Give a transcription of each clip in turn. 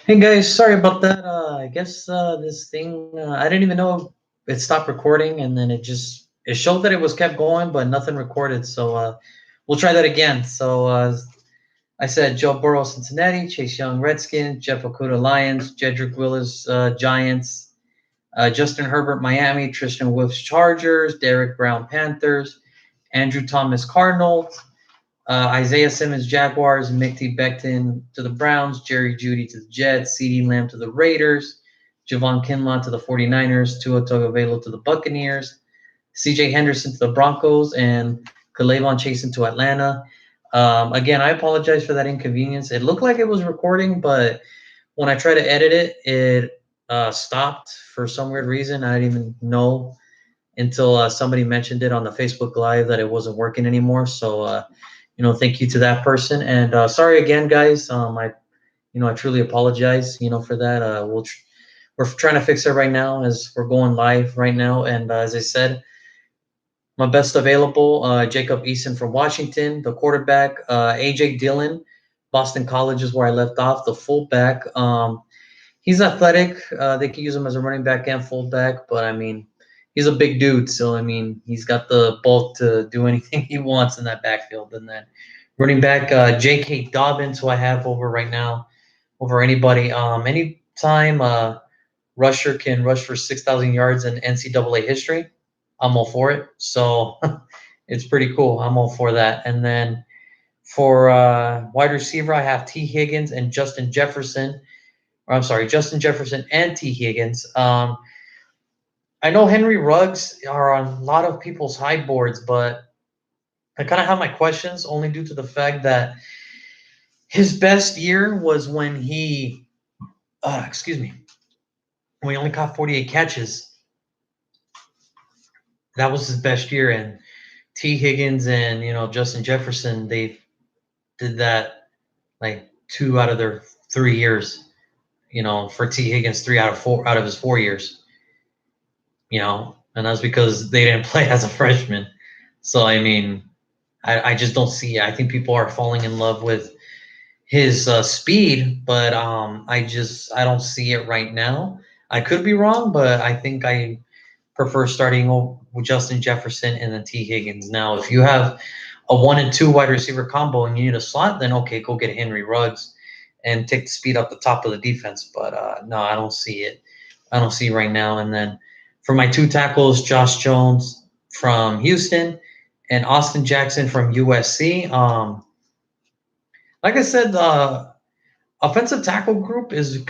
Hey guys, sorry about that. I guess this thing I didn't even know it stopped recording, and then it showed that it was kept going, but nothing recorded. So we'll try that again. So I said Joe Burrow, Cincinnati; Chase Young, Redskins; Jeff Okuda, Lions; Jedrick Willis, Giants; Justin Herbert, Miami; Tristan Wirfs, Chargers; Derek Brown, Panthers; Andrew Thomas, Cardinals; Isaiah Simmons, Jaguars; Mickey Becton to the Browns; Jerry Jeudy to the Jets; CeeDee Lamb to the Raiders; Javon Kinlaw to the 49ers; Tua Tagovailoa to the Buccaneers; CJ Henderson to the Broncos; and K'Lavon Chasen to Atlanta. Again, I apologize for that inconvenience. It looked like it was recording, but when I tried to edit it, it stopped for some weird reason. I didn't even know until somebody mentioned it on the Facebook Live that it wasn't working anymore. So, thank you to that person. And sorry again, guys. I truly apologize, for that. We're trying to fix it right now as we're going live right now. And as I said, my best available, Jacob Eason from Washington, the quarterback, AJ Dillon, Boston College is where I left off, the fullback. He's athletic. They can use him as a running back and fullback, but I mean, he's a big dude, so I mean, he's got the bulk to do anything he wants in that backfield. And then running back, J.K. Dobbins, who I have over right now, over anybody. Anytime rusher can rush for 6,000 yards in NCAA history, I'm all for it. So it's pretty cool. I'm all for that. And then for wide receiver, I have T. Higgins and Justin Jefferson. Or I'm sorry, Justin Jefferson and T. Higgins. I know Henry Ruggs are on a lot of people's high boards, but I kind of have my questions only due to the fact that his best year was when excuse me, when he only caught 48 catches. That was his best year, and T. Higgins and Justin Jefferson, they did that like 2 out of their 3 years. For T. Higgins, 3 out of his 4 years. And that's because they didn't play as a freshman. So I mean, I just don't see it. I think people are falling in love with his speed, but I don't see it right now. I could be wrong, but I think I prefer starting with Justin Jefferson and then T Higgins. Now, if you have a 1 and 2 wide receiver combo and you need a slot, then okay, go get Henry Ruggs and take the speed up the top of the defense. But no, I don't see it. I don't see it right now. And then for my two tackles, Josh Jones from Houston and Austin Jackson from USC. Like I said, the offensive tackle group is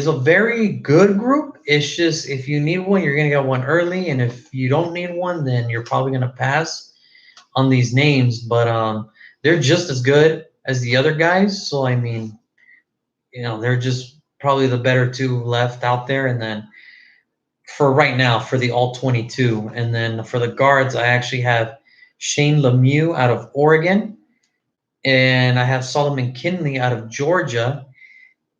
a very good group. It's just if you need one, you're gonna get one early, and if you don't need one, then you're probably gonna pass on these names. But they're just as good as the other guys. So I mean, they're just probably the better two left out there. And then for right now, for the all 22, and then for the guards, I actually have Shane Lemieux out of Oregon, and I have Solomon Kinley out of Georgia.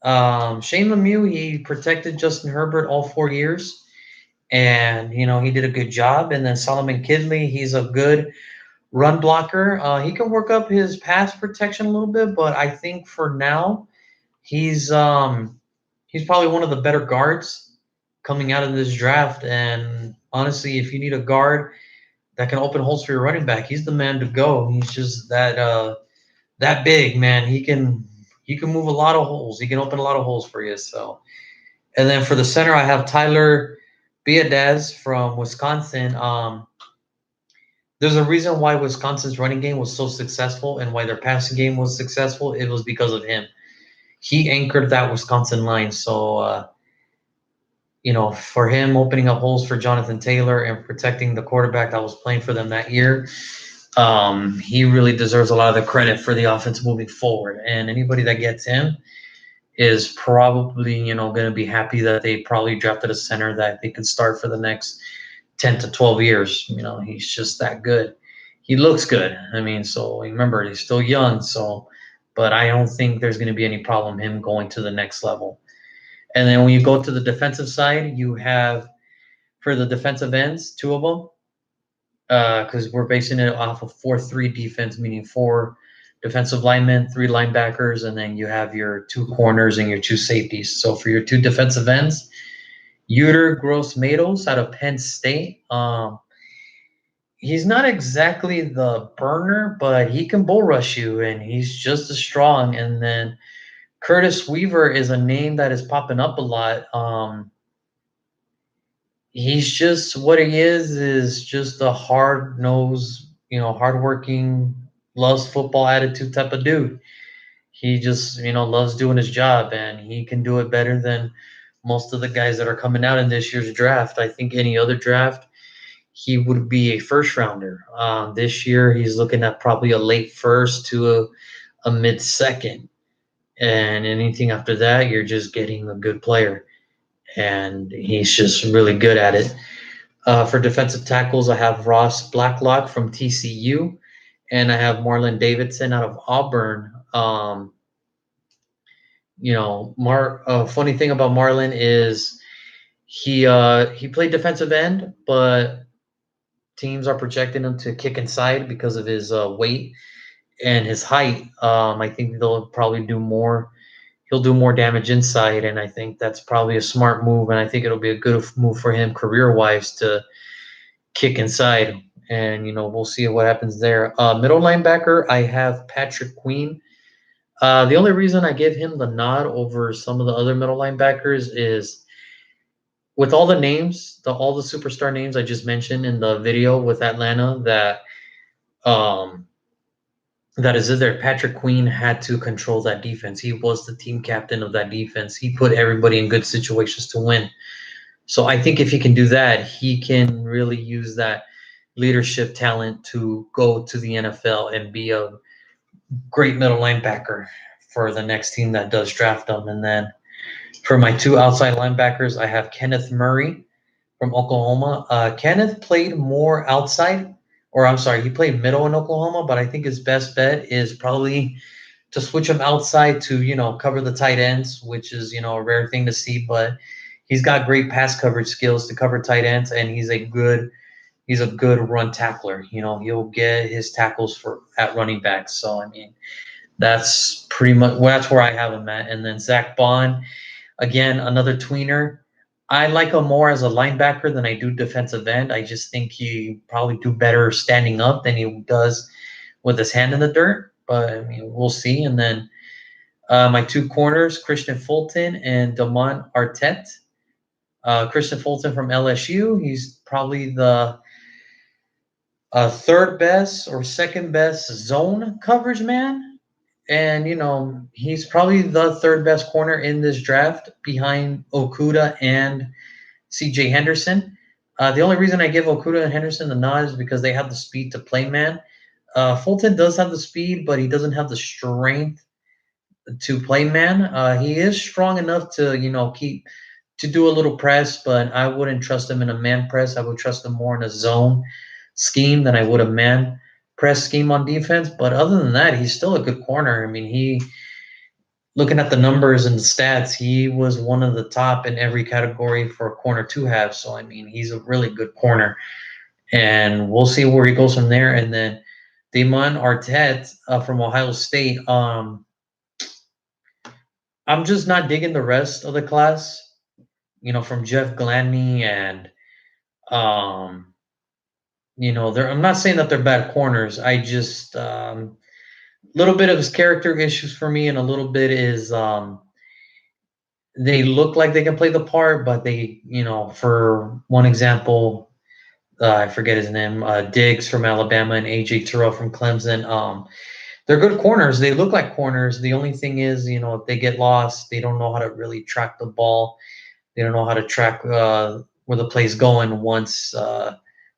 Shane Lemieux, he protected Justin Herbert all 4 years, and he did a good job. And then Solomon Kinley, he's a good run blocker. He can work up his pass protection a little bit, but I think for now, he's probably one of the better guards coming out of this draft. And honestly, if you need a guard that can open holes for your running back, he's the man to go. He's just that big, man. He can move a lot of holes. He can open a lot of holes for you. So, and then for the center, I have Tyler Biadasz from Wisconsin. There's a reason why Wisconsin's running game was so successful and why their passing game was successful. It was because of him. He anchored that Wisconsin line. So, for him opening up holes for Jonathan Taylor and protecting the quarterback that was playing for them that year, he really deserves a lot of the credit for the offense moving forward. And anybody that gets him is probably, going to be happy that they probably drafted a center that they can start for the next 10 to 12 years. He's just that good. He looks good. I mean, so remember, he's still young. So, but I don't think there's going to be any problem him going to the next level. And then when you go to the defensive side, you have for the defensive ends, two of them, because we're basing it off of 4-3 defense, meaning four defensive linemen, 3 linebackers, and then you have your 2 corners and your 2 safeties. So for your 2 defensive ends, Yetur Gross-Matos out of Penn State. He's not exactly the burner, but he can bull rush you, and he's just as strong. And then Curtis Weaver is a name that is popping up a lot. He's just what he is just a hard nosed, hardworking, loves football attitude type of dude. He just, loves doing his job, and he can do it better than most of the guys that are coming out in this year's draft. I think any other draft, he would be a first rounder. This year, he's looking at probably a late first to a mid second. And anything after that, you're just getting a good player. And he's just really good at it. For defensive tackles, I have Ross Blacklock from TCU, and I have Marlon Davidson out of Auburn. Funny thing about Marlon is he played defensive end, but teams are projecting him to kick inside because of his weight and his height. I think they'll probably do more. He'll do more damage inside, and I think that's probably a smart move. And I think it'll be a good move for him career-wise to kick inside. And we'll see what happens there. Middle linebacker, I have Patrick Queen. The only reason I give him the nod over some of the other middle linebackers is with all the names, all the superstar names I just mentioned in the video with Atlanta that is in there. Patrick Queen had to control that defense. He was the team captain of that defense. He put everybody in good situations to win. So I think if he can do that, he can really use that leadership talent to go to the NFL and be a great middle linebacker for the next team that does draft them. And then for my 2 outside linebackers, I have Kenneth Murray from Oklahoma. Kenneth played more outside, or I'm sorry, he played middle in Oklahoma, but I think his best bet is probably to switch him outside to, cover the tight ends, which is, a rare thing to see, but he's got great pass coverage skills to cover tight ends, and he's a good run tackler. He'll get his tackles at running back. So, I mean, that's pretty much, that's where I have him at. And then Zach Bond, again, another tweener. I like him more as a linebacker than I do defensive end. I just think he probably do better standing up than he does with his hand in the dirt. But, I mean, we'll see. And then my 2 corners, Christian Fulton and Damon Artette. Christian Fulton from LSU. He's probably the third best or second best zone coverage man. And, he's probably the third best corner in this draft behind Okudah and CJ Henderson. The only reason I give Okudah and Henderson the nod is because they have the speed to play man. Fulton does have the speed, but he doesn't have the strength to play man. He is strong enough to, to do a little press, but I wouldn't trust him in a man press. I would trust him more in a zone scheme than I would a man press scheme on defense. But other than that, he's still a good corner. I mean, looking at the numbers and the stats, he was one of the top in every category for a corner to have. So, I mean, he's a really good corner. And we'll see where he goes from there. And then Damon Artette from Ohio State. I'm just not digging the rest of the class, from Jeff Gladney and I'm not saying that they're bad corners. I just little bit of his character issues for me, and a little bit is they look like they can play the part, but they, for one example, I forget his name, Diggs from Alabama and AJ Terrell from Clemson. They're good corners. They look like corners. The only thing is, if they get lost, they don't know how to really track the ball. They don't know how to track where the play's going once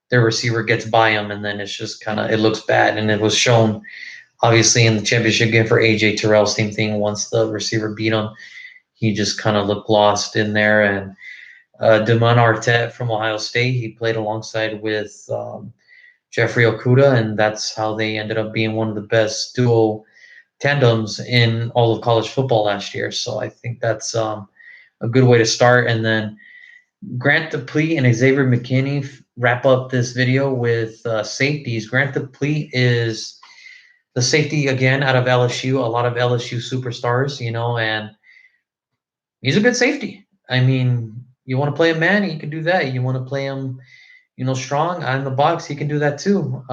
their receiver gets by them, and then it's just it looks bad. And it was shown, obviously, in the championship game for AJ Terrell, same thing. Once the receiver beat him, he just kind of looked lost in there. And Damon Artette from Ohio State, he played alongside with Jeffrey Okudah, and that's how they ended up being one of the best dual tandems in all of college football last year. So I think that's a good way to start. And then Grant Duplete and Xavier McKinney wrap up this video with safeties. Grant Duplete is the safety again out of LSU, a lot of LSU superstars, and he's a good safety. I mean, you want to play a man, he can do that. You want to play him, strong on the box, he can do that too.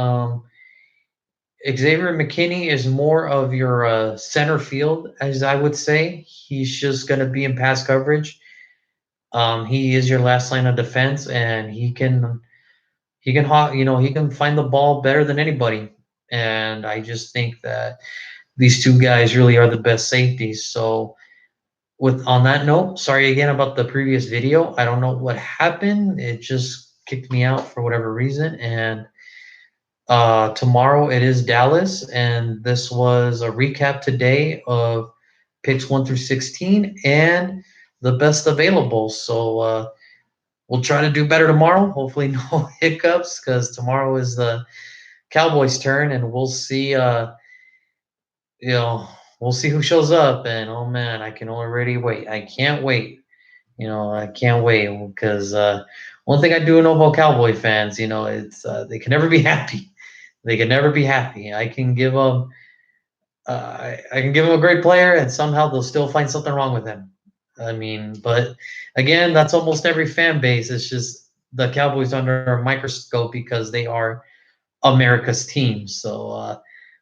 Xavier McKinney is more of your center field, as I would say. He's just going to be in pass coverage. He is your last line of defense, and he can find the ball better than anybody. And I just think that these two guys really are the best safeties. So, with on that note, sorry again about the previous video. I don't know what happened. It just kicked me out for whatever reason, and tomorrow it is Dallas, and this was a recap today of picks 1 through 16 and the best available. So we'll try to do better tomorrow. Hopefully, no hiccups, because tomorrow is the Cowboys' turn, and we'll see. You know, we'll see who shows up. And oh man, I can already wait. I can't wait. I can't wait because one thing I do know about Cowboy fans, it's they can never be happy. They can never be happy. I can give them, I can give them a great player, and somehow they'll still find something wrong with him. I mean, but again, that's almost every fan base. It's just the Cowboys under a microscope because they are America's team. So,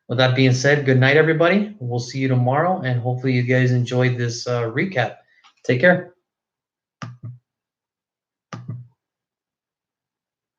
with that being said, good night, everybody. We'll see you tomorrow, and hopefully, you guys enjoyed this recap. Take care.